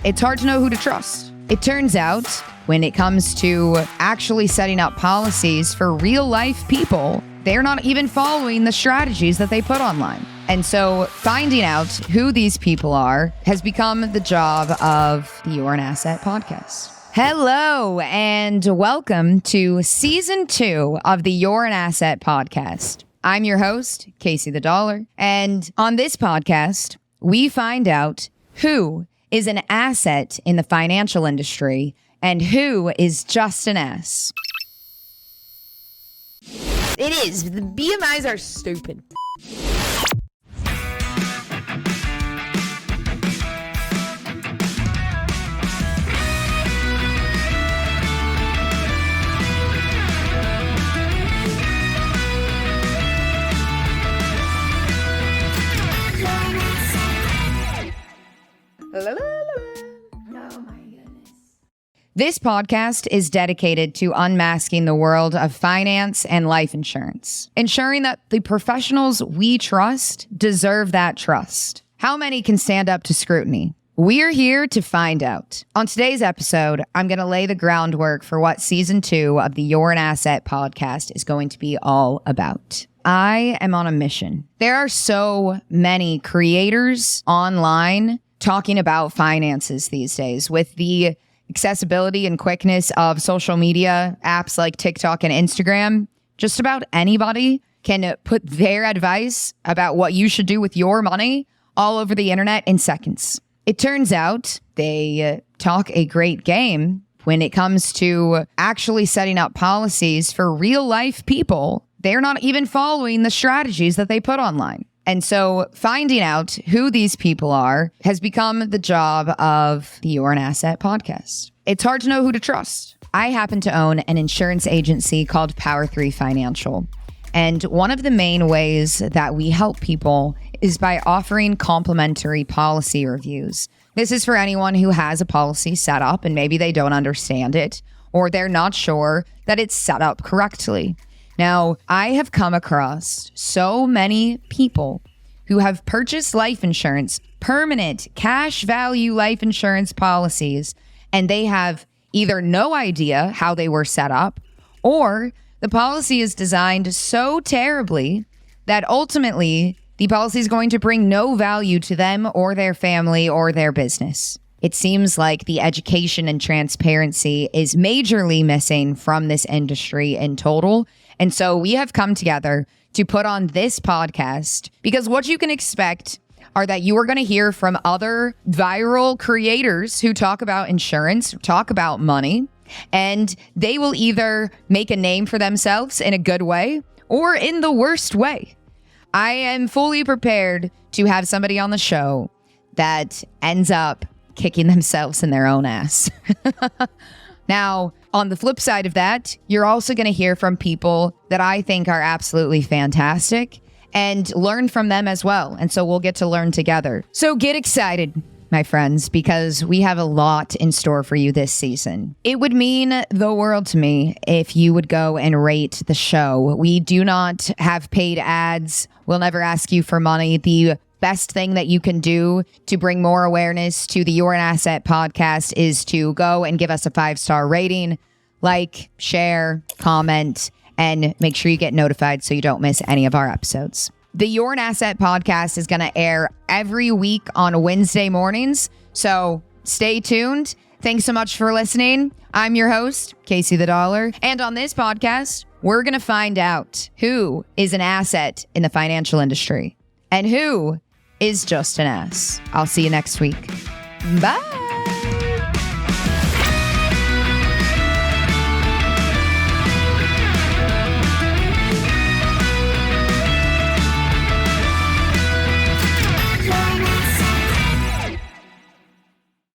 it's hard to know who to trust. It turns out when it comes to actually setting up policies for real life people, they're not even following the strategies that they put online. And so finding out who these people are has become the job of the You're an Asset podcast. Hello, and welcome to season 2 of the You're an Asset podcast. I'm your host, Casey the Dahl, and on this podcast, we find out who is an asset in the financial industry and who is just an ass. It is. The BMIs are stupid. This podcast is dedicated to unmasking the world of finance and life insurance, ensuring that the professionals we trust deserve that trust. How many can stand up to scrutiny? We're here to find out. On today's episode, I'm going to lay the groundwork for what season 2 of the You're an Asset podcast is going to be all about. I am on a mission. There are so many creators online talking about finances these days with the accessibility and quickness of social media apps like TikTok and Instagram. Just about anybody can put their advice about what you should do with your money all over the internet in seconds. It turns out they talk a great game when it comes to actually setting up policies for real life people. They're not even following the strategies that they put online. And so finding out who these people are has become the job of the You're an Asset podcast. It's hard to know who to trust. I happen to own an insurance agency called Power 3 Financial. And one of the main ways that we help people is by offering complimentary policy reviews. This is for anyone who has a policy set up and maybe they don't understand it or they're not sure that it's set up correctly. Now, I have come across so many people who have purchased life insurance, permanent cash value life insurance policies, and they have either no idea how they were set up, or the policy is designed so terribly that ultimately the policy is going to bring no value to them or their family or their business. It seems like the education and transparency is majorly missing from this industry in total. And so we have come together to put on this podcast because what you can expect are that you are going to hear from other viral creators who talk about insurance, talk about money, and they will either make a name for themselves in a good way or in the worst way. I am fully prepared to have somebody on the show that ends up kicking themselves in their own ass. Now, on the flip side of that, you're also going to hear from people that I think are absolutely fantastic and learn from them as well. And so we'll get to learn together. So get excited, my friends, because we have a lot in store for you this season. It would mean the world to me if you would go and rate the show. We do not have paid ads. We'll never ask you for money. The best thing that you can do to bring more awareness to the You're an Asset podcast is to go and give us a 5-star rating, like, share, comment, and make sure you get notified so you don't miss any of our episodes. The You're an Asset podcast is going to air every week on Wednesday mornings, so stay tuned. Thanks so much for listening. I'm your host, Casey the Dahl, and on this podcast, we're going to find out who is an asset in the financial industry and who is just an ass. I'll see you next week. Bye.